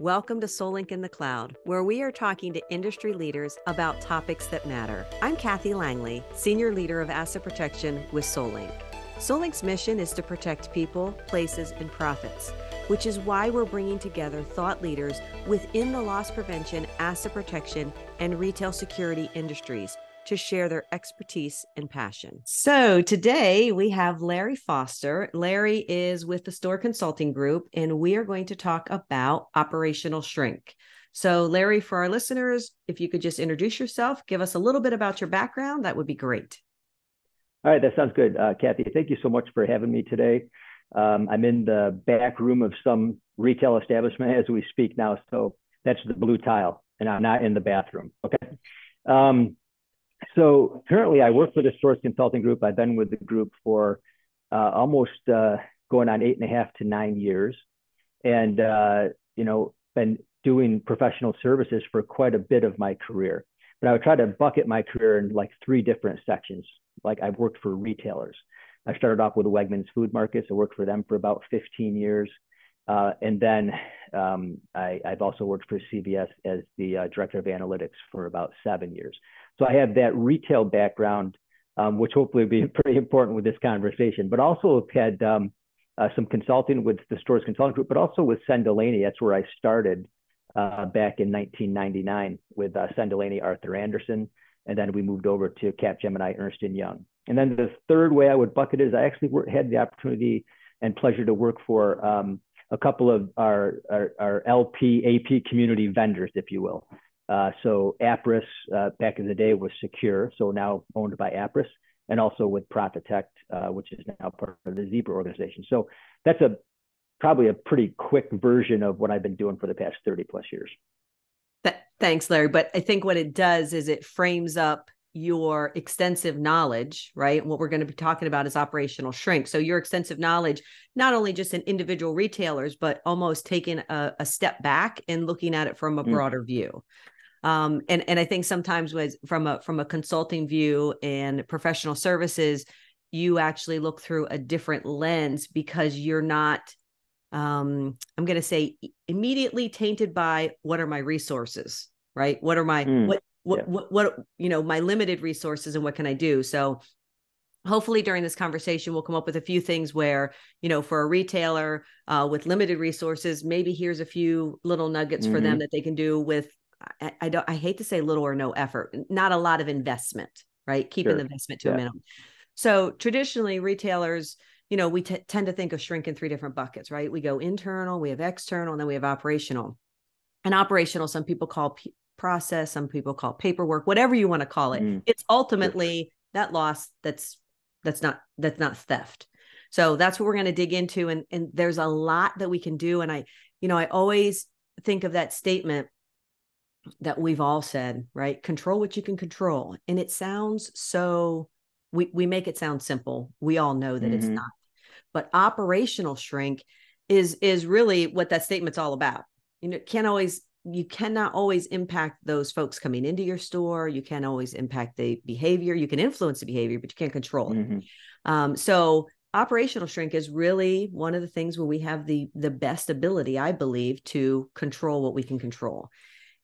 Welcome to Solink in the Cloud, where we are talking to industry leaders about topics that matter. I'm Kathy Langley, Senior Leader of Asset Protection with Solink. Solink's mission is to protect people, places, and profits, which is why we're bringing together thought leaders within the loss prevention, asset protection, and retail security industries to share their expertise and passion. So today we have Larry Foster. Larry is with the Store Consulting Group, and we are going to talk about operational shrink. So Larry, for our listeners, if you could just introduce yourself, give us a little bit about your background, that would be great. All right, that sounds good. Kathy, thank you so much for having me today. I'm in the back room of some retail establishment as we speak now. So that's the blue tile, and I'm not in the bathroom. Okay. So currently I work for the Stores Consulting Group. I've been with the group for almost going on 8.5 to 9 years, and been doing professional services for quite a bit of my career. But I would try to bucket my career in like 3 different sections. Like I've worked for retailers. I started off with the Wegmans Food Markets. I worked for them for about 15 years. And then I've also worked for CVS as the Director of Analytics for about 7 years. So I have that retail background, which hopefully will be pretty important with this conversation, but also have had some consulting with the Stores Consulting Group, but also with Senn-Delaney. That's where I started back in 1999 with Senn-Delaney, Arthur Andersen. And then we moved over to Capgemini, Ernst & Young. And then the third way I would bucket is I actually had the opportunity and pleasure to work for a couple of our LP, AP community vendors, if you will. So Apris back in the day was Secure, so now owned by Apris, and also with Profitect, which is now part of the Zebra organization. So that's probably a pretty quick version of what I've been doing for the past 30 plus years. Thanks, Larry. But I think what it does is it frames up your extensive knowledge, right? And what we're going to be talking about is operational shrink. So your extensive knowledge, not only just in individual retailers, but almost taking a step back and looking at it from a broader view. And I think sometimes from a consulting view and professional services, you actually look through a different lens because you're not, I'm going to say, immediately tainted by what are my resources, right? What are my what my limited resources and what can I do? So hopefully during this conversation, we'll come up with a few things where, for a retailer with limited resources, maybe here's a few little nuggets for them that they can do with, I hate to say little or no effort, not a lot of investment, right? Keeping the investment to a minimum. So traditionally retailers, we tend to think of shrink in 3 different buckets, right? We go internal, we have external, and then we have operational. And operational, some people call process, some people call paperwork, whatever you want to call it. It's ultimately that loss that's not theft. So that's what we're going to dig into. And there's a lot that we can do. And I always think of that statement that we've all said, right? Control what you can control. And it sounds so, we make it sound simple. We all know that it's not. But operational shrink is really what that statement's all about. You cannot always impact those folks coming into your store. You can't always impact the behavior. You can influence the behavior, but you can't control it. So operational shrink is really one of the things where we have the best ability, I believe, to control what we can control.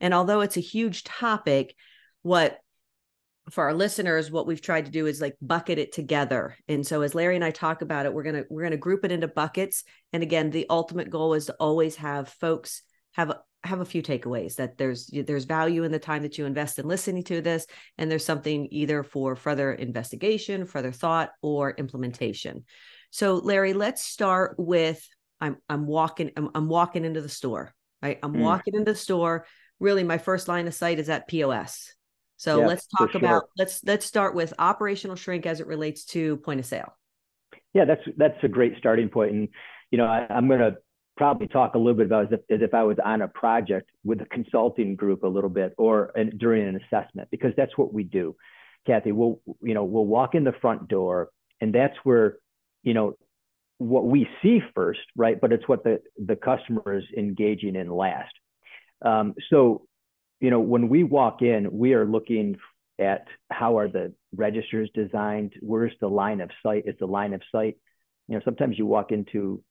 And although it's a huge topic, for our listeners, what we've tried to do is like bucket it together. And so as Larry and I talk about it, we're going to group it into buckets. And again, the ultimate goal is to always have folks have a few takeaways, that there's value in the time that you invest in listening to this. And there's something either for further investigation, further thought, or implementation. So Larry, let's start with, I'm walking into the store, right? I'm walking into the store. Really, my first line of sight is at POS. So let's talk about, let's start with operational shrink as it relates to point of sale. Yeah, that's a great starting point. And, I'm going to probably talk a little bit about as if I was on a project with a consulting group a little bit during an assessment, because that's what we do. Kathy, we'll walk in the front door, and that's where, what we see first, right? But it's what the customer is engaging in last. So when we walk in, we are looking at how are the registers designed, where's the line of sight, is the line of sight. Sometimes you walk into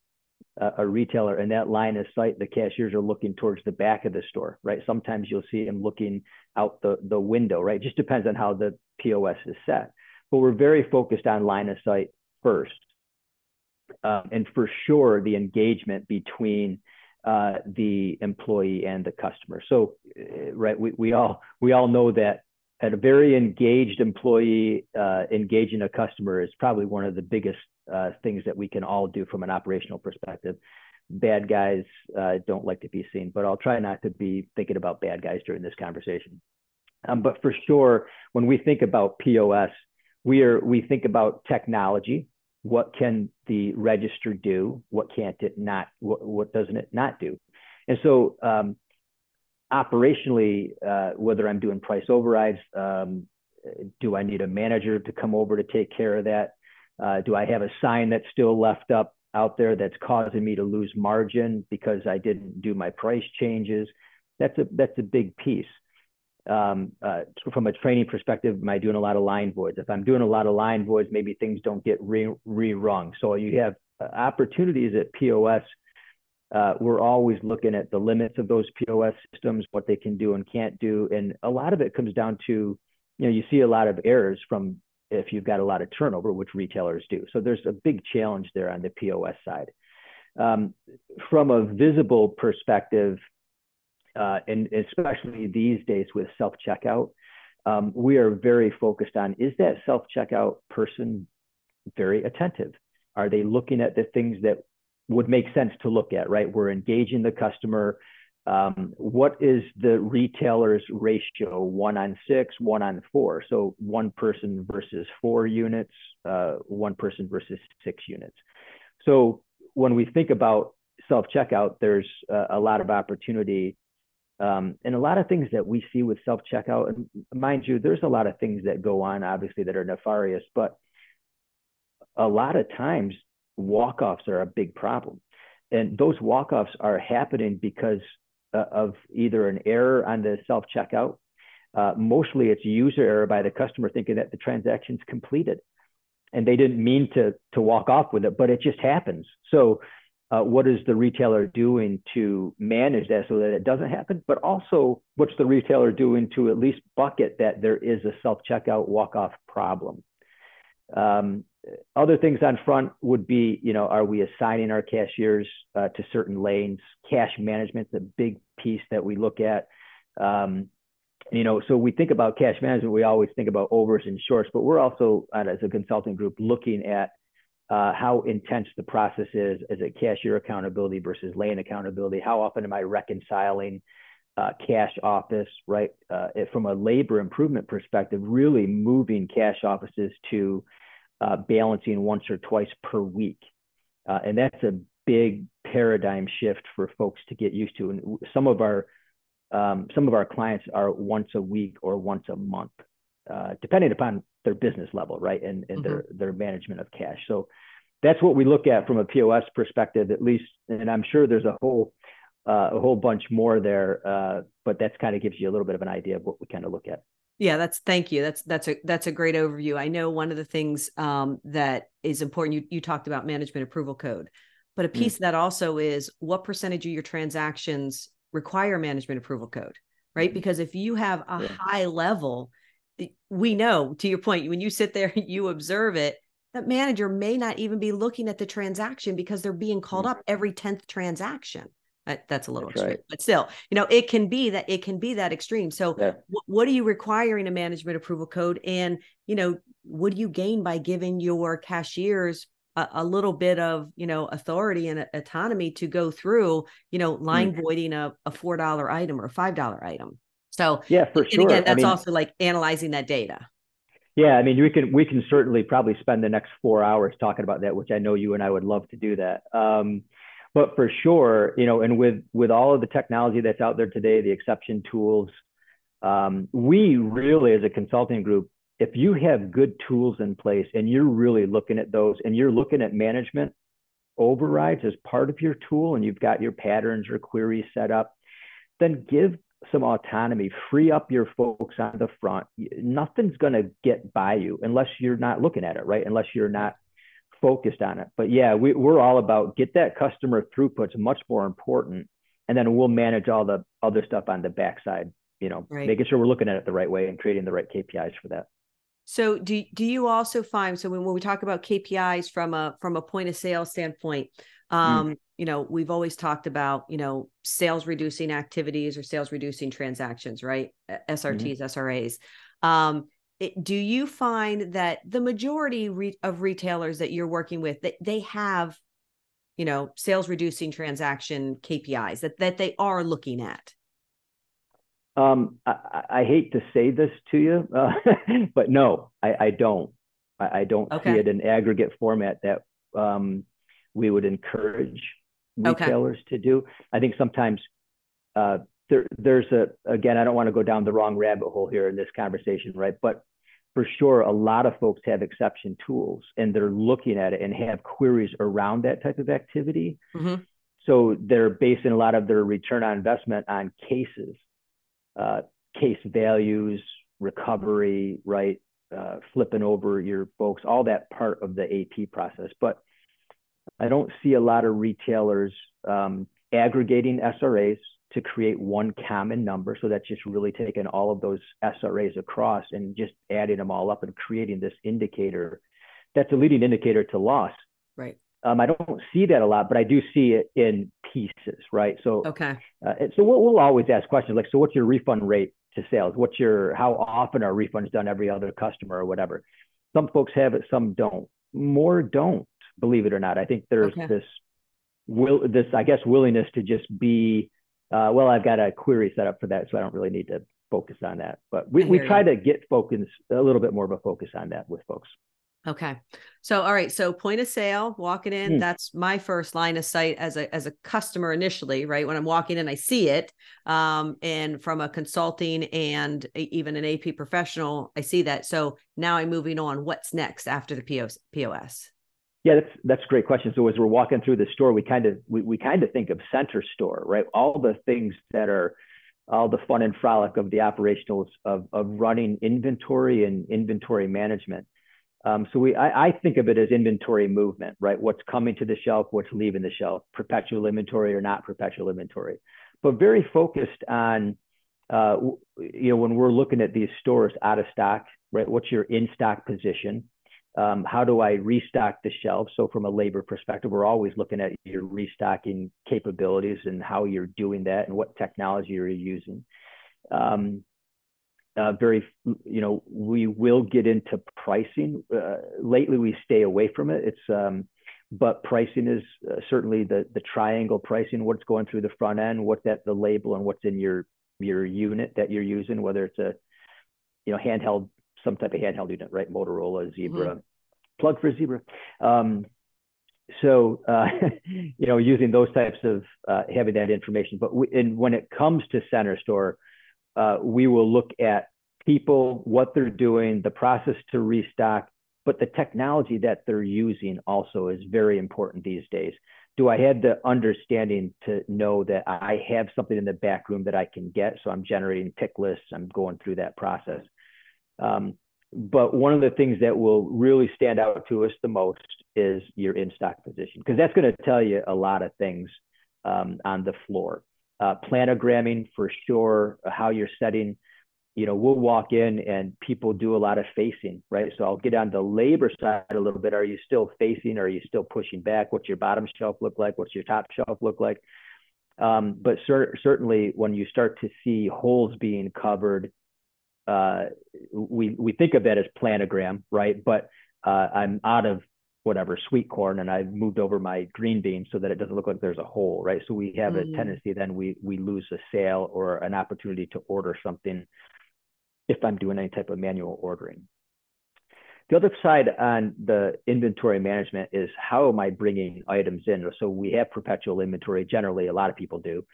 a retailer, and that line of sight, the cashiers are looking towards the back of the store, right? Sometimes you'll see them looking out the window, right? Just depends on how the POS is set. But we're very focused on line of sight first. And for sure, the engagement between the employee and the customer. So, right, we all know that a very engaged employee engaging a customer is probably one of the biggest things that we can all do from an operational perspective. Bad guys don't like to be seen, but I'll try not to be thinking about bad guys during this conversation. But for sure, when we think about POS, we think about technology. What can the register do? What can't it not? What doesn't it not do? And so operationally, whether I'm doing price overrides, do I need a manager to come over to take care of that? Do I have a sign that's still left up out there that's causing me to lose margin because I didn't do my price changes? That's a big piece. From a training perspective, am I doing a lot of line voids? If I'm doing a lot of line voids, maybe things don't get rerung. So you have opportunities at POS. We're always looking at the limits of those POS systems, what they can do and can't do. And a lot of it comes down to, you see a lot of errors from if you've got a lot of turnover, which retailers do. So there's a big challenge there on the POS side. From a visible perspective, and especially these days with self-checkout, we are very focused on, is that self-checkout person very attentive? Are they looking at the things that would make sense to look at, right? We're engaging the customer. What is the retailer's ratio? 1:6, 1:4. So one person versus 4 units, one person versus 6 units. So when we think about self-checkout, there's a lot of opportunity. And a lot of things that we see with self-checkout, and mind you, there's a lot of things that go on, obviously, that are nefarious, but a lot of times walk-offs are a big problem. And those walk-offs are happening because of either an error on the self-checkout. Mostly it's user error by the customer thinking that the transaction's completed. And they didn't mean to walk off with it, but it just happens. So what is the retailer doing to manage that so that it doesn't happen? But also, what's the retailer doing to at least bucket that there is a self-checkout walk-off problem? Other things on front would be, are we assigning our cashiers to certain lanes? Cash management's a big piece that we look at. So we think about cash management, we always think about overs and shorts, but we're also, as a consulting group, looking at how intense the process is it cashier accountability versus lane accountability? How often am I reconciling cash office, right? From a labor improvement perspective, really moving cash offices to balancing once or twice per week. And that's a big paradigm shift for folks to get used to. And some of our clients are once a week or once a month, depending upon their business level, right? And their management of cash. So that's what we look at from a POS perspective, at least. And I'm sure there's a whole bunch more there, but that's kind of gives you a little bit of an idea of what we kind of look at. Yeah, thank you. That's a great overview. I know one of the things that is important, you talked about management approval code, but a piece of that also is what percentage of your transactions require management approval code, right? Because if you have a high level, we know, to your point, when you sit there, you observe it, that manager may not even be looking at the transaction because they're being called up every 10th transaction. That's a little extreme, but still, it can be that extreme. So what are you requiring a management approval code? And, what do you gain by giving your cashiers a little bit of, authority and autonomy to go through, line voiding a $4 item or a $5 item? So for sure. Again, that's also like analyzing that data. Yeah. I mean, we can certainly probably spend the next 4 hours talking about that, which I know you and I would love to do that. But for sure, and with all of the technology that's out there today, the exception tools, we really, as a consulting group, if you have good tools in place and you're really looking at those and you're looking at management overrides as part of your tool and you've got your patterns or queries set up, then give some autonomy, free up your folks on the front. Nothing's going to get by you unless you're not looking at it, right? Unless you're not focused on it. But yeah, we're all about get that customer throughput's much more important. And then we'll manage all the other stuff on the backside, Right. making sure we're looking at it the right way and creating the right KPIs for that. So do you also find, so when we talk about KPIs from a point of sale standpoint, Mm. we've always talked about, sales reducing activities or sales reducing transactions, right? Mm-hmm. SRTs, SRAs. Do you find that the majority of retailers that you're working with, that they have, sales reducing transaction KPIs that they are looking at? I hate to say this to you, but no, I don't. I don't see Okay. it in aggregate format that we would encourage Okay. retailers to do. I think sometimes there's again, I don't want to go down the wrong rabbit hole here in this conversation, right? But for sure, a lot of folks have exception tools and they're looking at it and have queries around that type of activity. Mm-hmm. So they're basing a lot of their return on investment on cases, uh, case values, recovery, right? Flipping over your folks, all that part of the AP process. But I don't see a lot of retailers aggregating SRAs to create one common number. So that's just really taking all of those SRAs across and just adding them all up and creating this indicator that's a leading indicator to loss. Right. I don't see that a lot, but I do see it in pieces, right? So, Okay. so we'll always ask questions like, so what's your refund rate to sales? How often are refunds done every other customer or whatever? Some folks have it, some don't. More don't, believe it or not. I think there's Okay. this I guess willingness to just be, well, I've got a query set up for that, so I don't really need to focus on that. But I we hear try you. to get focus a little bit more of a focus on that with folks. Okay. So, all right. So point of sale, walking in, Mm. that's my first line of sight as a customer initially, right? When I'm walking in, I see it. And from a consulting and even an AP professional, I see that. So now I'm moving on. What's next after the POS? Yeah, that's a great question. So as we're walking through the store, we kind of think of center store, right? All the things that are all the fun and frolic of the operationals of running inventory and inventory management. So I think of it as inventory movement, right? What's coming to the shelf, what's leaving the shelf, perpetual inventory or not perpetual inventory, but very focused on, when we're looking at these stores out of stock, right? What's your in stock position? How do I restock the shelves? So from a labor perspective, we're always looking at your restocking capabilities and how you're doing that and what technology you're using. We will get into pricing. Lately, we stay away from it. But pricing is certainly the triangle pricing. What's going through the front end? What's at the label, and what's in your unit that you're using? Whether it's a handheld, some type of handheld unit, right? Motorola, Zebra, Mm-hmm. plug for Zebra. So using those types of having that information. But when it comes to center store, we will look at people, what they're doing, the process to restock, but the technology that they're using also is very important these days. Do I have the understanding to know that I have something in the back room that I can get? So I'm generating pick lists, I'm going through that process. But one of the things that will really stand out to us the most is your in-stock position, because that's going to tell you a lot of things on the floor. Planogramming for sure, how you're setting, we'll walk in and people do a lot of facing, right? So I'll get on the labor side a little bit. Are you still facing? Are you still pushing back? What's your bottom shelf look like? What's your top shelf look like? But certainly when you start to see holes being covered, we think of that as planogram, right? But I'm out of whatever sweet corn and I've moved over my green beans so that it doesn't look like there's a hole, right? So we have a tendency then we lose a sale or an opportunity to order something if I'm doing any type of manual ordering. The other side on the inventory management is how am I bringing items in? So we have perpetual inventory. Generally, a lot of people do.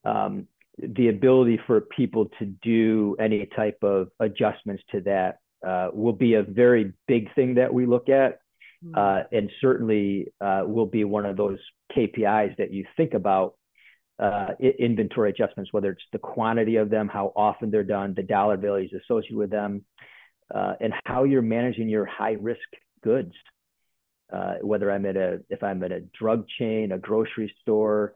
The ability for people to do any type of adjustments to that will be a very big thing that we look at. And certainly will be one of those KPIs that you think about inventory adjustments, whether it's the quantity of them, how often they're done, the dollar values associated with them, and how you're managing your high risk goods. whether if I'm at a drug chain, a grocery store,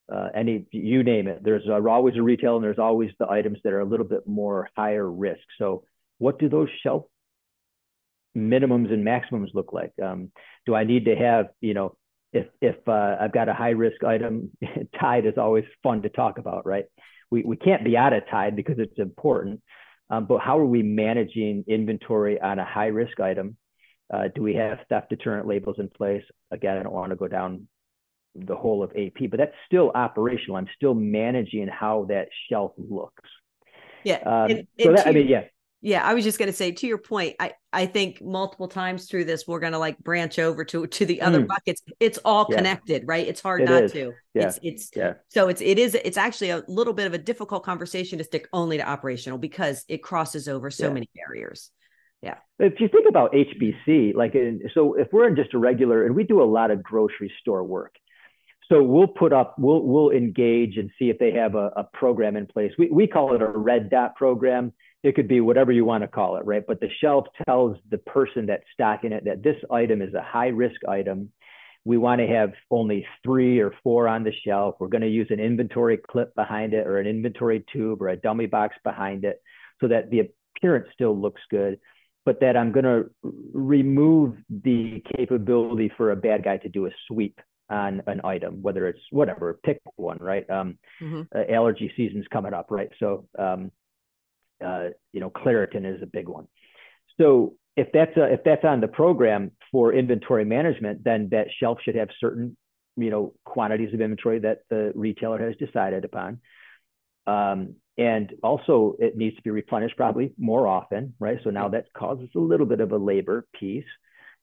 you name it. There's always a retail, and there's always the items that are a little bit more higher risk. So what do those shelf minimums and maximums look like? Do I need to have, if I've got a high risk item, Tide is always fun to talk about, right? We can't be out of Tide because it's important. But how are we managing inventory on a high risk item? Do we have theft deterrent labels in place? Again, I don't want to go down the whole of AP, but that's still operational. I'm still managing how that shelf looks. Yeah. Yeah, I was just going to say, to your point, I think multiple times through this, we're going to like branch over to the other buckets. It's all connected, right? It's hard not to. So it's actually a little bit of a difficult conversation to stick only to operational because it crosses over so many barriers. Yeah. If you think about HBC, so if we're in just a regular, and we do a lot of grocery store work, so we'll engage and see if they have a program in place. We call it a red dot program. It could be whatever you want to call it, right? But the shelf tells the person that's stocking it that this item is a high risk item. We want to have only 3 or 4 on the shelf. We're going to use an inventory clip behind it, or an inventory tube, or a dummy box behind it, so that the appearance still looks good, but that I'm going to remove the capability for a bad guy to do a sweep on an item, whether it's whatever, pick one, right? Allergy season's coming up, right? So, Claritin is a big one. So if that's on the program for inventory management, then that shelf should have certain, quantities of inventory that the retailer has decided upon. And also it needs to be replenished probably more often, right? So now that causes a little bit of a labor piece.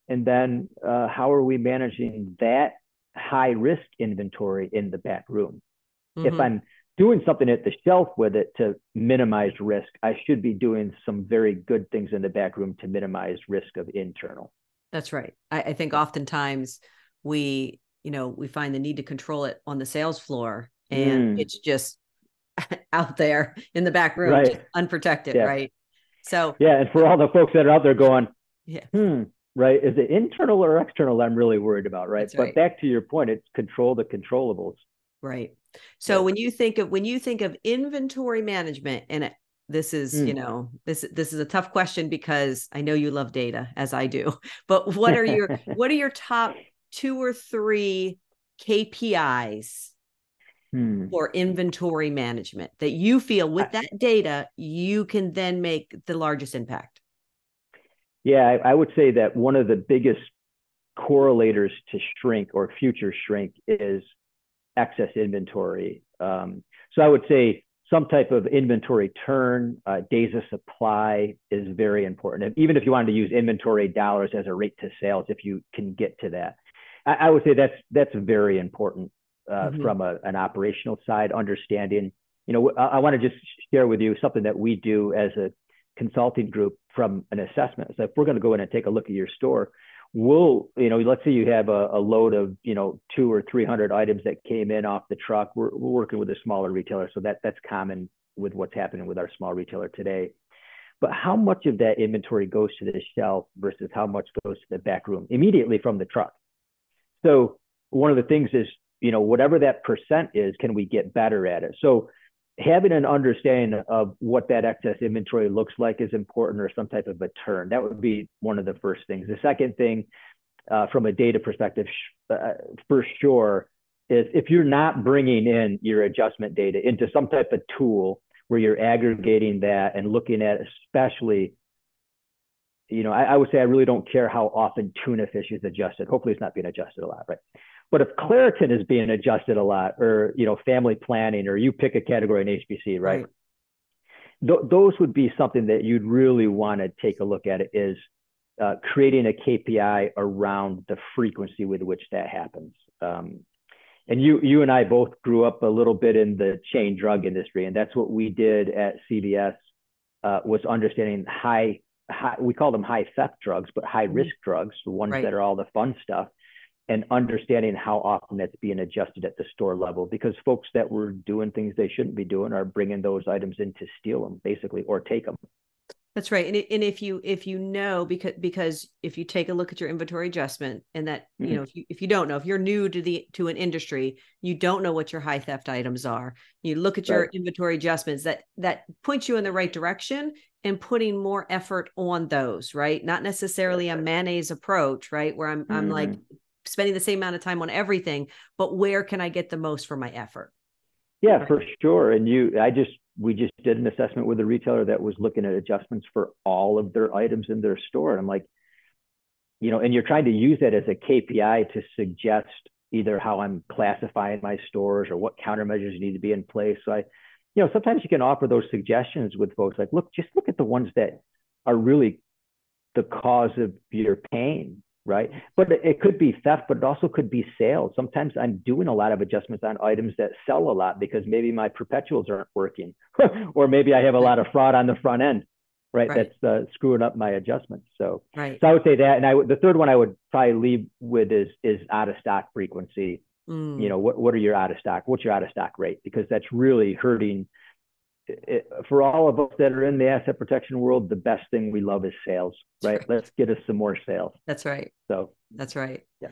And then how are we managing that high risk inventory in the back room? If I'm doing something at the shelf with it to minimize risk, I should be doing some very good things in the back room to minimize risk of internal. That's right. I think oftentimes we find the need to control it on the sales floor, and it's just out there in the back room, just unprotected, right? So and for all the folks that are out there going, right, is it internal or external I'm really worried about, right? But back to your point, it's control the controllables. Right. So when you think of inventory management, and this is, this is a tough question because I know you love data as I do, but what are your top 2 or 3 KPIs for inventory management that you feel with that data, you can then make the largest impact? Yeah, I would say that one of the biggest correlators to shrink or future shrink is excess inventory. So I would say some type of inventory turn, days of supply is very important. And even if you wanted to use inventory dollars as a rate to sales, if you can get to that, I would say that's very important from an operational side, understanding, I want to just share with you something that we do as a consulting group from an assessment. So if we're going to go in and take a look at your store, let's say you have a load of 200 or 300 items that came in off the truck. We're working with a smaller retailer, so that's common with what's happening with our small retailer today. But how much of that inventory goes to the shelf versus how much goes to the back room immediately from the truck? So one of the things is, whatever that percent is, can we get better at it? So having an understanding of what that excess inventory looks like is important, or some type of a turn. That would be one of the first things. The second thing, from a data perspective, for sure, is if you're not bringing in your adjustment data into some type of tool where you're aggregating that and looking at, especially, I would say I really don't care how often tuna fish is adjusted. Hopefully it's not being adjusted a lot, right? But if Claritin is being adjusted a lot, or family planning, or you pick a category in HBC, right? Those would be something that you'd really want to take a look at. It is creating a KPI around the frequency with which that happens. And you and I both grew up a little bit in the chain drug industry, and that's what we did at CVS, was understanding high, we call them high theft drugs, but high risk drugs, the ones that are all the fun stuff, and understanding how often that's being adjusted at the store level, because folks that were doing things they shouldn't be doing are bringing those items in to steal them, basically, or take them. That's right. And if you know, because if you take a look at your inventory adjustment, and that, you know, if you don't know, if you're new to an industry, you don't know what your high theft items are. You look at your inventory adjustments, that points you in the right direction, and putting more effort on those, right? Not necessarily a mayonnaise approach, right? Where I'm like spending the same amount of time on everything, but where can I get the most for my effort? Yeah, for sure. And we just did an assessment with a retailer that was looking at adjustments for all of their items in their store. And I'm like, you know, and you're trying to use that as a KPI to suggest either how I'm classifying my stores or what countermeasures need to be in place. So you know, sometimes you can offer those suggestions with folks like, look, just look at the ones that are really the cause of your pain, right? But it could be theft, but it also could be sales. Sometimes I'm doing a lot of adjustments on items that sell a lot because maybe my perpetuals aren't working, or maybe I have a lot of fraud on the front end, right? That's screwing up my adjustments. So I would say that. And the third one I would probably leave with is out of stock frequency. You know, what are your out of stock? What's your out of stock rate? Because that's really hurting. For all of us that are in the asset protection world, the best thing we love is sales, right? Let's get us some more sales. That's right. So that's right. Yeah.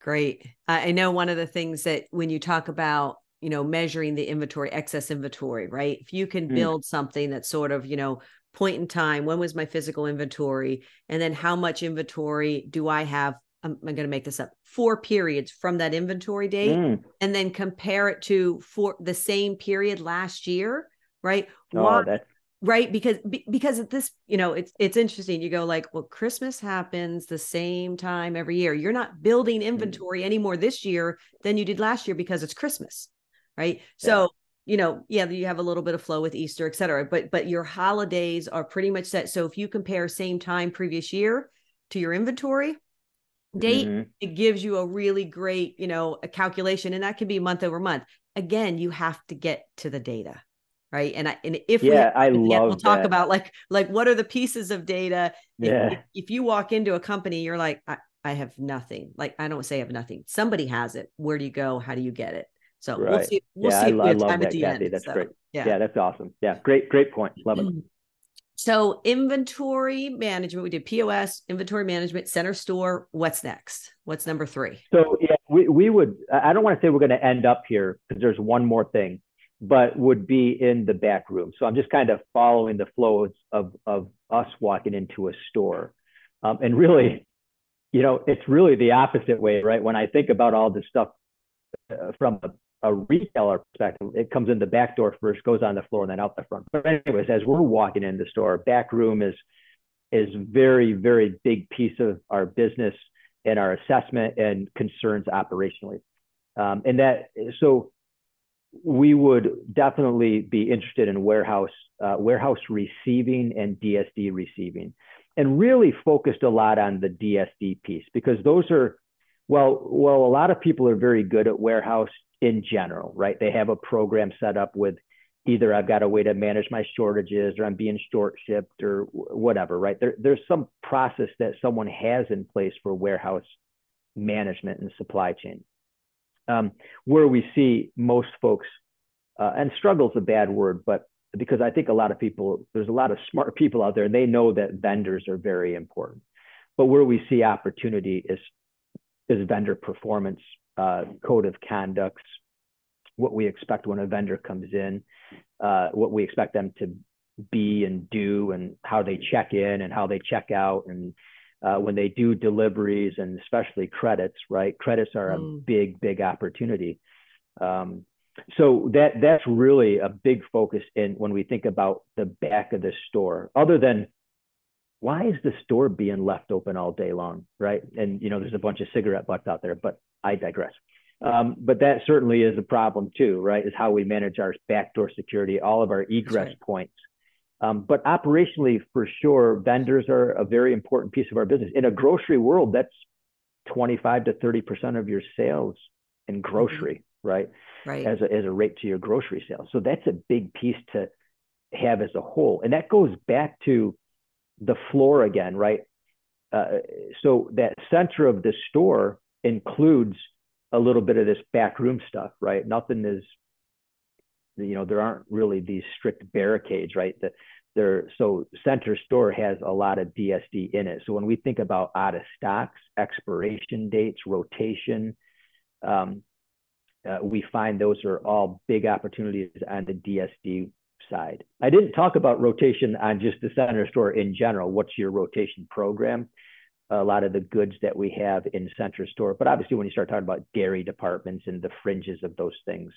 Great. I know one of the things that when you talk about, you know, measuring the inventory, excess inventory, right? If you can build something that's sort of, you know, point in time, when was my physical inventory? And then how much inventory do I have? I'm going to make this up, 4 periods from that inventory date, and then compare it to for the same period last year, right? Why? Right. Because at this, you know, it's interesting. You go like, well, Christmas happens the same time every year. You're not building inventory anymore this year than you did last year because it's Christmas. Right. So, you know, you have a little bit of flow with Easter, et cetera, but your holidays are pretty much set. So if you compare same time previous year to your inventory date, it gives you a really great, you know, a calculation, and that can be month over month. Again, you have to get to the data. Right. And if I love we'll talk about like what are the pieces of data? If you walk into a company, you're like, I have nothing. Like, I don't say I have nothing. Somebody has it. Where do you go? How do you get it? So we'll see. I love that, Kathy. That's great. Yeah, that's awesome. Yeah, great point. Love it. So inventory management, we did POS, inventory management, center store. What's next? What's number 3? So yeah, we would, I don't want to say we're going to end up here because there's one more thing, but would be in the back room. So I'm just kind of following the flow of us walking into a store. And really, you know, it's really the opposite way, right? When I think about all this stuff from a retailer perspective, it comes in the back door first, goes on the floor, and then out the front. But anyways, as we're walking in the store, back room is very, very big piece of our business and our assessment and concerns operationally. And that, so we would definitely be interested in warehouse receiving and DSD receiving, and really focused a lot on the DSD piece, because those are, well, a lot of people are very good at warehouse in general, right? They have a program set up with either I've got a way to manage my shortages, or I'm being short shipped, or whatever, right? There's some process that someone has in place for warehouse management and supply chain. Where we see most folks, and struggle's a bad word, but because I think a lot of people, there's a lot of smart people out there, and they know that vendors are very important. But where we see opportunity is vendor performance, code of conducts, what we expect when a vendor comes in, what we expect them to be and do, and how they check in and how they check out, and when they do deliveries, and especially credits, right? Credits are a big opportunity. So that's really a big focus in when we think about the back of the store, other than why is the store being left open all day long, right? And, you know, there's a bunch of cigarette butts out there, but I digress. But that certainly is a problem too, right? Is how we manage our backdoor security, all of our egress points. But operationally, for sure, vendors are a very important piece of our business. In a grocery world, that's 25 to 30% of your sales in grocery, right? As a rate to your grocery sales. So that's a big piece to have as a whole. And that goes back to the floor again, right? So that center of the store includes a little bit of this backroom stuff, right? Nothing is there aren't really these strict barricades, right? So center store has a lot of DSD in it. So when we think about out of stocks, expiration dates, rotation, we find those are all big opportunities on the DSD side. I didn't talk about rotation on just the center store in general. What's your rotation program? A lot of the goods that we have in center store, but obviously when you start talking about dairy departments and the fringes of those things.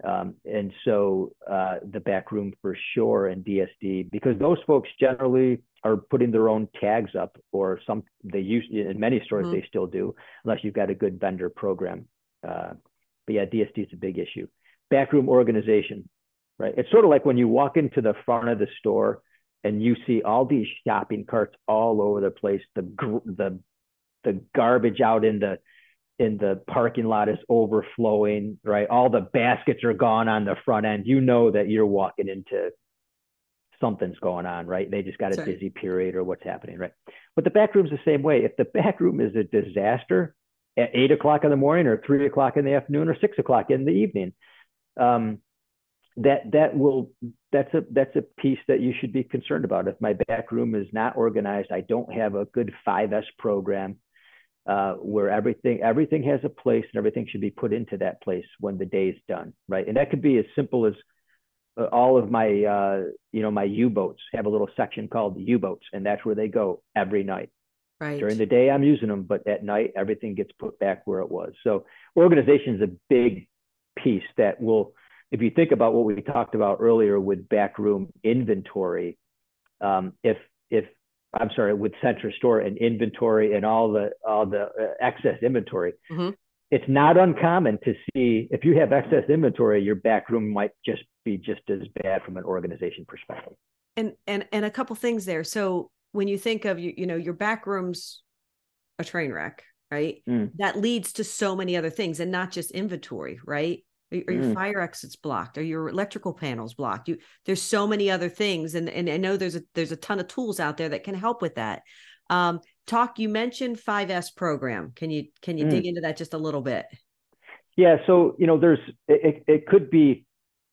And so the back room for sure and DSD, because those folks generally are putting their own tags up, or they use in many stores, they still do, unless you've got a good vendor program. But yeah, DSD is a big issue. Backroom organization, right? It's sort of like when you walk into the front of the store and you see all these shopping carts all over the place. The garbage out in the parking lot is overflowing, right? All the baskets are gone on the front end. You know that you're walking into something's going on, right? They just got a busy period or what's happening, right? But the back room's the same way. If the back room is a disaster at 8 o'clock in the morning or 3 o'clock in the afternoon or 6 o'clock in the evening, that's a piece that you should be concerned about. If my back room is not organized, I don't have a good 5S program where everything has a place and everything should be put into that place when the day is done, right? And that could be as simple as all of my my U-boats have a little section called the U-boats, and that's where they go every night. Right. During the day, I'm using them, but at night, everything gets put back where it was. So organization is a big piece that will, if you think about what we talked about earlier with backroom inventory, with center store and inventory and all the excess inventory, it's not uncommon to see if you have excess inventory, your backroom might just be just as bad from an organization perspective. And a couple things there. So when you think of your back room's a train wreck, right? That leads to so many other things, and not just inventory, right? Are your fire exits blocked? Are your electrical panels blocked? There's so many other things, and I know there's a ton of tools out there that can help with that. You mentioned 5S program. Can you dig into that just a little bit? Yeah, so it could be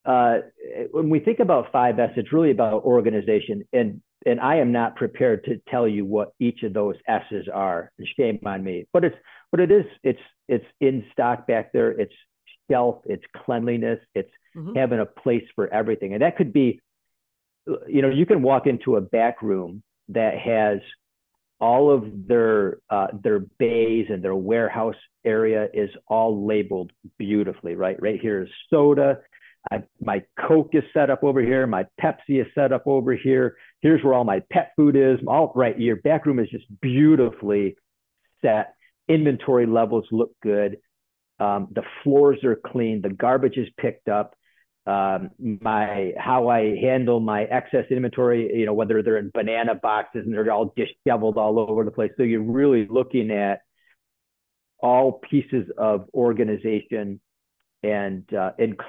when we think about 5S, it's really about organization, and I am not prepared to tell you what each of those S's are. Shame on me, but it's in stock back there. It's shelf, it's cleanliness, it's having a place for everything. And that could be, you can walk into a back room that has all of their bays and their warehouse area is all labeled beautifully, right? Right here is soda. My Coke is set up over here. My Pepsi is set up over here. Here's where all my pet food is. All right. Your back room is just beautifully set. Inventory levels look good. The floors are clean. The garbage is picked up. How I handle my excess inventory, whether they're in banana boxes and they're all disheveled all over the place. So you're really looking at all pieces of organization and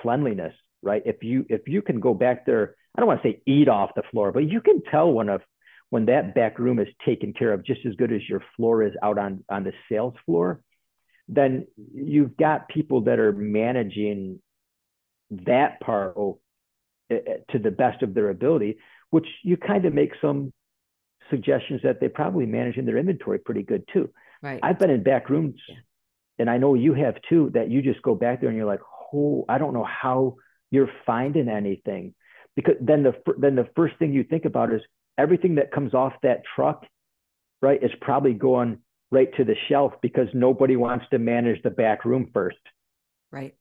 cleanliness, right? If you can go back there, I don't want to say eat off the floor, but you can tell when that back room is taken care of just as good as your floor is out on the sales floor. Then you've got people that are managing that part to the best of their ability, which you kind of make some suggestions that they probably managing their inventory pretty good too. Right. I've been in back rooms, and I know you have too, that you just go back there and you're like, oh, I don't know how you're finding anything, because then the first thing you think about is everything that comes off that truck, right, is probably going right to the shelf because nobody wants to manage the back room first. Right.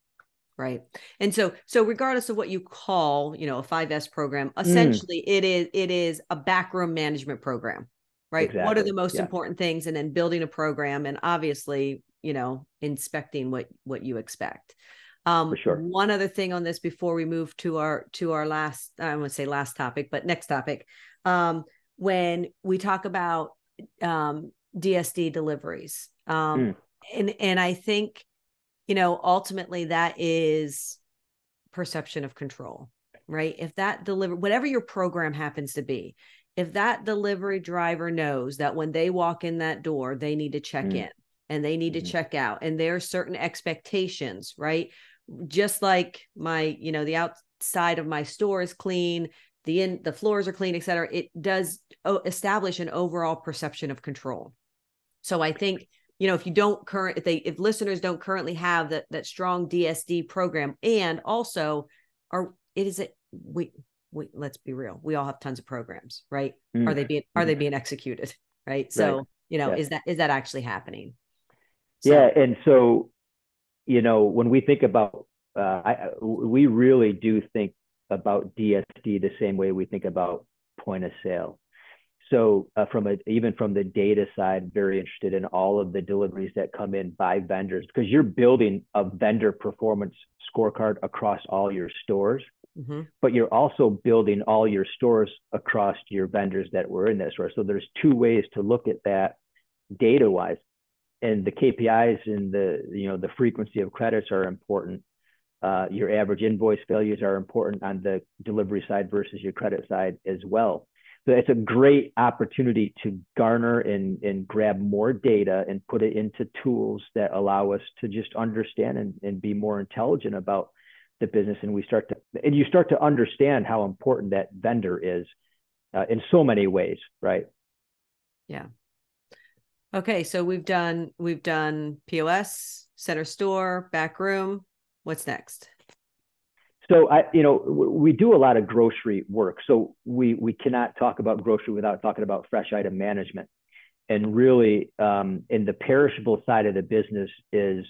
Right. And so regardless of what you call, a 5S program, essentially it is a backroom management program, right? Exactly. What are the most important things? And then building a program, and obviously, inspecting what you expect. For sure. One other thing on this before we move to our last, I won't say last topic, but next topic. When we talk about DSD deliveries. And I think, ultimately that is perception of control, right? If that whatever your program happens to be, if that delivery driver knows that when they walk in that door, they need to check in and they need to check out, and there are certain expectations, right? Just like my, inside of my store is clean, the floors are clean, et cetera, it does establish an overall perception of control. So I think, if listeners don't currently have that strong DSD program, and also let's be real, we all have tons of programs, right? Are they being executed? Right. So, right. is that actually happening? So, yeah. And so, when we think about, we really do think about DSD the same way we think about point of sale. So even from the data side, very interested in all of the deliveries that come in by vendors, because you're building a vendor performance scorecard across all your stores, but you're also building all your stores across your vendors that were in that store. So there's two ways to look at that data wise, and the KPIs and the frequency of credits are important. Your average invoice values are important on the delivery side versus your credit side as well. So it's a great opportunity to garner and grab more data and put it into tools that allow us to just understand and be more intelligent about the business. And you start to understand how important that vendor is in so many ways, right? Yeah. Okay. So we've done POS, center store, back room. What's next? So we do a lot of grocery work. So we cannot talk about grocery without talking about fresh item management. And really, in the perishable side of the business is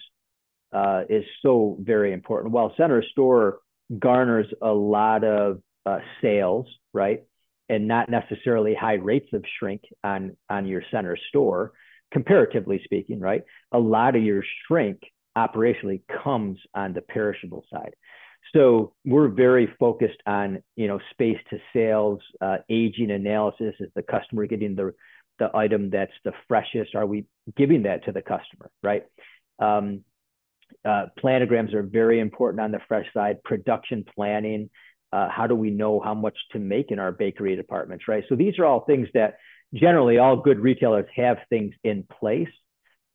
so very important. While center store garners a lot of sales, right, and not necessarily high rates of shrink on your center store, comparatively speaking, right, a lot of your shrink operationally comes on the perishable side. So we're very focused on, space to sales, aging analysis. Is the customer getting the item that's the freshest? Are we giving that to the customer, right? Planograms are very important on the fresh side. Production planning. How do we know how much to make in our bakery departments, right? So these are all things that generally all good retailers have things in place.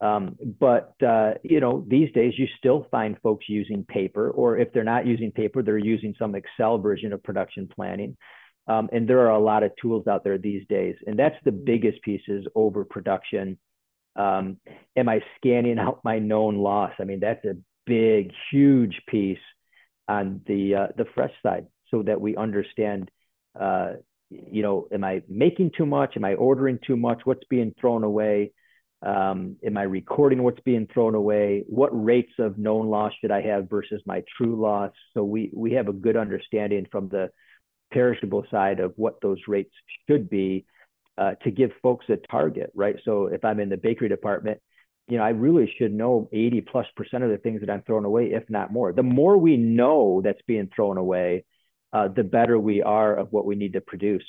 But these days you still find folks using paper, or if they're not using paper, they're using some Excel version of production planning. And there are a lot of tools out there these days. And that's the biggest piece, is overproduction. Am I scanning out my known loss? I mean, that's a big, huge piece on the fresh side, so that we understand, am I making too much? Am I ordering too much? What's being thrown away? Am I recording what's being thrown away? What rates of known loss should I have versus my true loss? So we have a good understanding from the perishable side of what those rates should be, to give folks a target, right? So if I'm in the bakery department, I really should know 80+% of the things that I'm throwing away, if not more. The more we know that's being thrown away, the better we are of what we need to produce.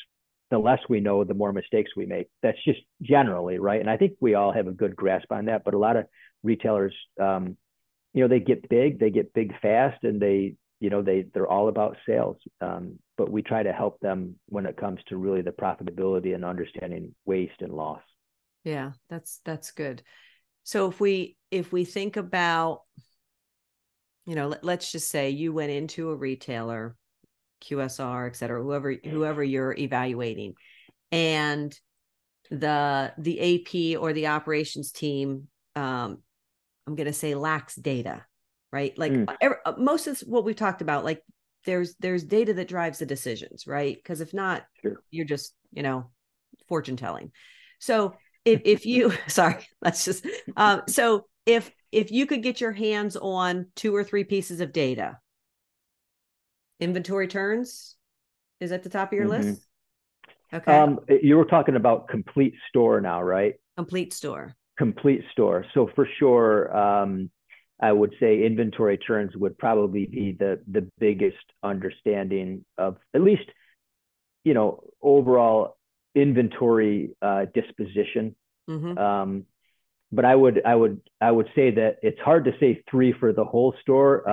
The less we know, the more mistakes we make. That's just generally, right? And I think we all have a good grasp on that. But a lot of retailers, they get big fast, and they're all about sales. But we try to help them when it comes to really the profitability and understanding waste and loss. Yeah, that's good. So if we think about, let's just say you went into a retailer, QSR, et cetera, whoever you're evaluating, and the AP or the operations team, I'm going to say, lacks data, right? Like most of what we've talked about, like there's data that drives the decisions, right? Because if not, sure, you're just, fortune telling. So if you, sorry, let's just, so if you could get your hands on 2 or 3 pieces of data, inventory turns is at the top of your list. Okay. You were talking about complete store now, right? Complete store. So for sure, I would say inventory turns would probably be the biggest understanding of, at least, overall inventory disposition. But I would say that it's hard to say 3 for the whole store.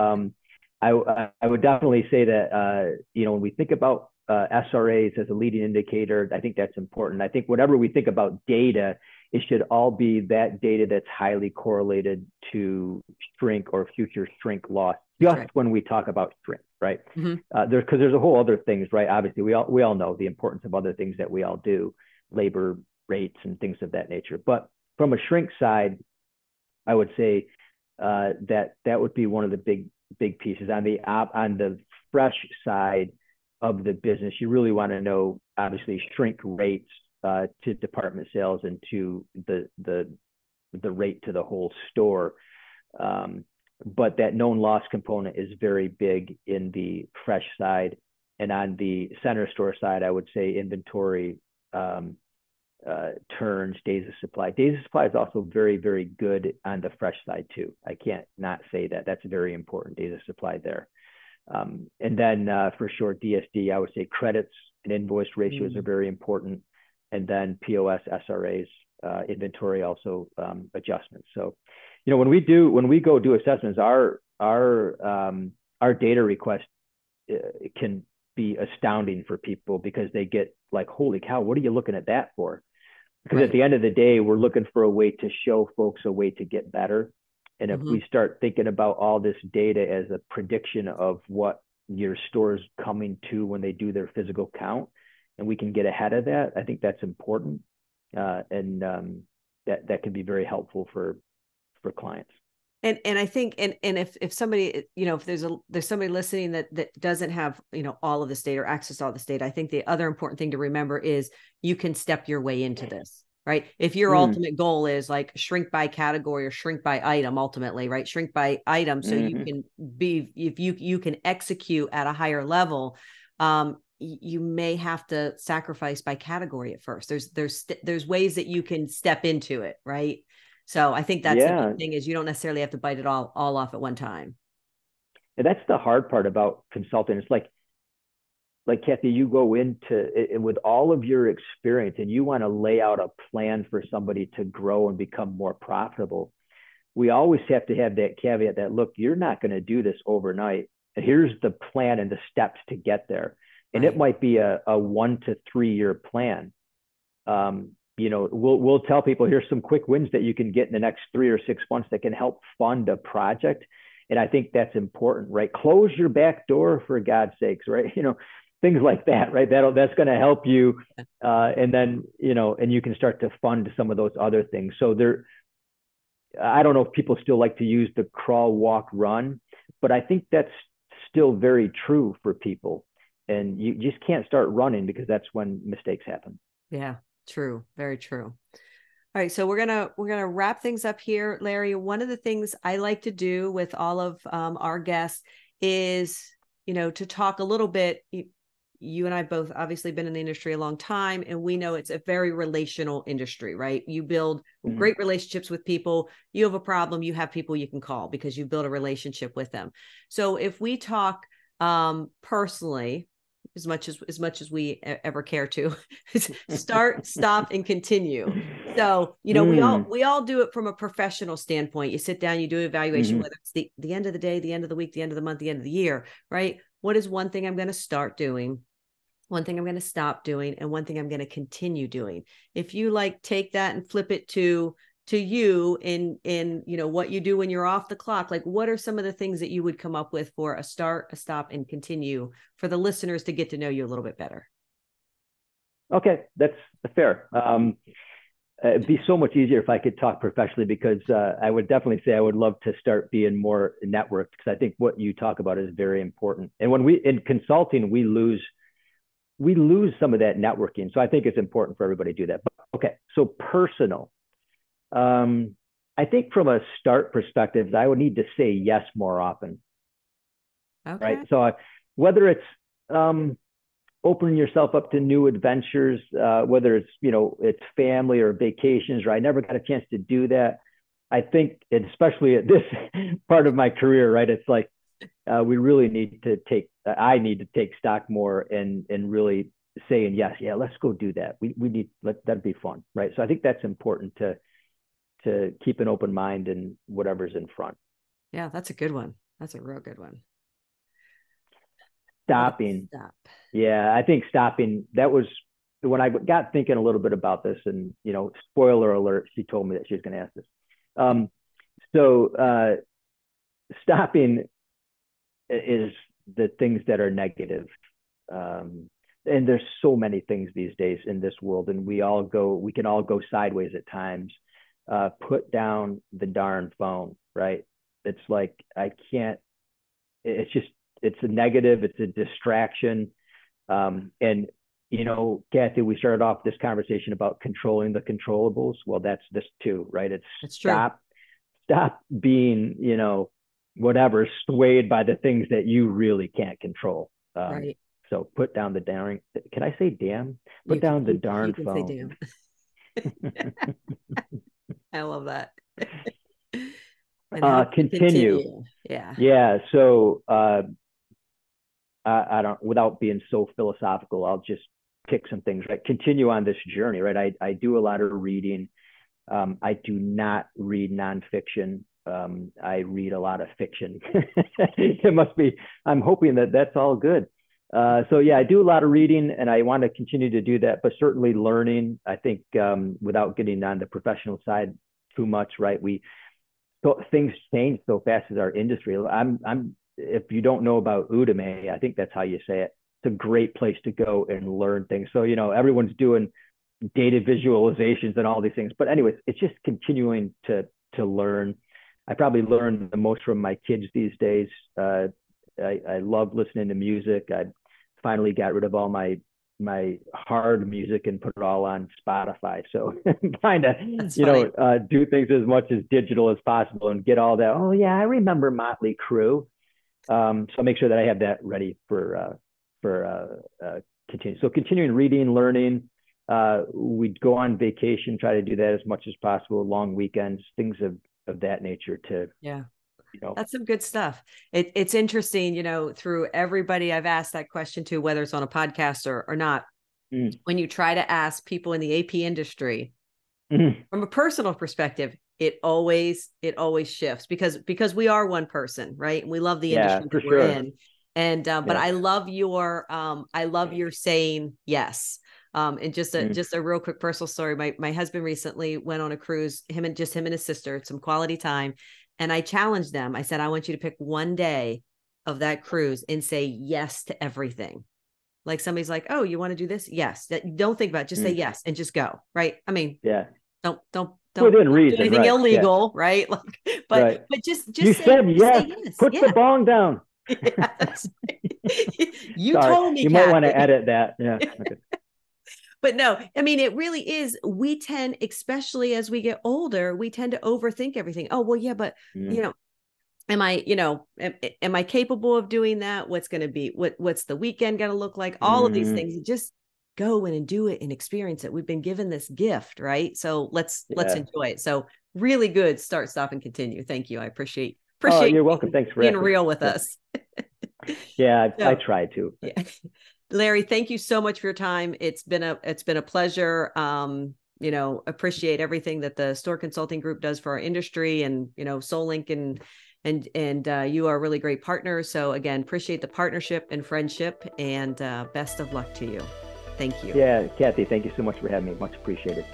I would definitely say that when we think about SRAs as a leading indicator, I think that's important. I think whenever we think about data, it should all be that data that's highly correlated to shrink or future shrink loss just right. when we talk about shrink, right? Mm-hmm. Because there's a whole other things, right? Obviously, we all know the importance of other things that we all do, labor rates and things of that nature. But from a shrink side, I would say that would be one of the big pieces. On the fresh side of the business, you really want to know obviously shrink rates to department sales and to the rate to the whole store. But that known loss component is very big in the fresh side. And on the center store side, I would say inventory turns, days of supply. Days of supply is also very, very good on the fresh side too. I can't not say that. That's very important, days of supply there. And then for sure, DSD, I would say credits and invoice ratios are very important. And then POS, SRAs, inventory also adjustments. So, when we go do assessments, our data request can be astounding for people because they get like, holy cow, what are you looking at that for? Because at the end of the day, we're looking for a way to show folks a way to get better. And if we start thinking about all this data as a prediction of what your store's coming to when they do their physical count, and we can get ahead of that, I think that's important. And that can be very helpful for clients. And I think and if somebody, if there's somebody listening that doesn't have, all of this data or access to all this data, I think the other important thing to remember is you can step your way into this, right? If your ultimate goal is like shrink by category or shrink by item, ultimately, right? Shrink by item. So you can if you can execute at a higher level, you may have to sacrifice by category at first. There's ways that you can step into it, right? So I think that's the big thing is you don't necessarily have to bite it all off at one time. And that's the hard part about consulting. It's like Kathy, you go into it with all of your experience and you want to lay out a plan for somebody to grow and become more profitable. We always have to have that caveat that, look, you're not going to do this overnight. And here's the plan and the steps to get there. And it might be a 1 to 3 year plan. We'll tell people here's some quick wins that you can get in the next 3 or 6 months that can help fund a project. And I think that's important, right? Close your back door for God's sakes, right? Things like that, right? That's going to help you. And then, and you can start to fund some of those other things. So I don't know if people still like to use the crawl, walk, run, but I think that's still very true for people. And you just can't start running because that's when mistakes happen. Yeah. True. Very true. All right. So we're going to wrap things up here, Larry. One of the things I like to do with all of our guests is, to talk a little bit. You and I both obviously been in the industry a long time, and we know it's a very relational industry, right? You build great relationships with people. You have a problem, you have people you can call because you build a relationship with them. So if we talk personally, as much as we ever care to, start, stop, and continue. So, we all do it from a professional standpoint. You sit down, you do evaluation, whether it's the end of the day, the end of the week, the end of the month, the end of the year, right? What is one thing I'm going to start doing? One thing I'm going to stop doing, and one thing I'm going to continue doing. If you take that and flip it to you in what you do when you're off the clock, what are some of the things that you would come up with for a start, a stop, and continue for the listeners to get to know you a little bit better? Okay, that's fair. It'd be so much easier if I could talk professionally, because I would definitely say I would love to start being more networked, because I think what you talk about is very important. And when in consulting, we lose some of that networking. So I think it's important for everybody to do that. But, okay, so personal. I think from a start perspective, I would need to say yes more often. Okay. Right. So whether it's opening yourself up to new adventures, whether it's family or vacations, or I never got a chance to do that. I think, especially at this part of my career, right, it's like we really need to I need to take stock more and really saying yes, yeah, let's go do that. That'd be fun, right? So I think that's important to keep an open mind and whatever's in front. Yeah, that's a good one. That's a real good one. Stopping. Stop. Yeah, I think stopping, that was when I got thinking a little bit about this, and, spoiler alert, she told me that she was going to ask this. So stopping, is the things that are negative. And there's so many things these days in this world, and we can all go sideways at times. Put down the darn phone, right? It's like, I can't, it's a negative, it's a distraction. And, Kathy, we started off this conversation about controlling the controllables. Well, that's this too, right? It's stop being, whatever, swayed by the things that you really can't control. Right. So put down the darn, can I say damn? Put down the darn phone. You can say damn. I love that. And continue. Yeah. Yeah. So I don't, without being so philosophical, I'll just pick some things, right? Continue on this journey, right? I do a lot of reading. I do not read nonfiction. I read a lot of fiction. It must be, I'm hoping that that's all good. So yeah, I do a lot of reading, and I want to continue to do that, but certainly learning, I think, without getting on the professional side too much, right? So things change so fast as our industry. If you don't know about Udemy, I think that's how you say it. It's a great place to go and learn things. So, everyone's doing data visualizations and all these things, but anyways, it's just continuing to learn. I probably learn the most from my kids these days. I love listening to music. I finally got rid of all my hard music and put it all on Spotify. So trying to, do things as much as digital as possible and get all that. Oh yeah, I remember Motley Crue. So make sure that I have that ready for continue. So continuing reading, learning. We'd go on vacation, try to do that as much as possible. Long weekends, things of that nature to, That's some good stuff. It's interesting, through everybody I've asked that question to, whether it's on a podcast or not, when you try to ask people in the AP industry, from a personal perspective, it always shifts because we are one person, right? And we love the industry that we're in. And, but I love your saying yes. And just a real quick personal story. My husband recently went on a cruise, him and his sister, some quality time. And I challenged them. I said, I want you to pick one day of that cruise and say yes to everything. Like somebody's like, oh, you want to do this? Yes. Don't think about it. Just say yes and just go. Right. I mean, don't within reason, do anything illegal. Right. Like, but just you say, said yes. Say yes. Put the bong down. You told me, you might want to edit that. Yeah. Okay. But no, I mean, it really is. We tend, especially as we get older, we tend to overthink everything. Oh, well, yeah, but am I capable of doing that? What's going to be, what's the weekend going to look like? All of these things, just go in and do it and experience it. We've been given this gift, right? So let's enjoy it. So really good. Start, stop, and continue. Thank you. I appreciate you're welcome. Thanks for being real with us. I try to. Yeah. Larry, thank you so much for your time. It's been a pleasure. Appreciate everything that the Store Consulting Group does for our industry, and Solink and you are really great partners. So again, appreciate the partnership and friendship, and best of luck to you. Thank you. Yeah, Kathy, thank you so much for having me. Much appreciated.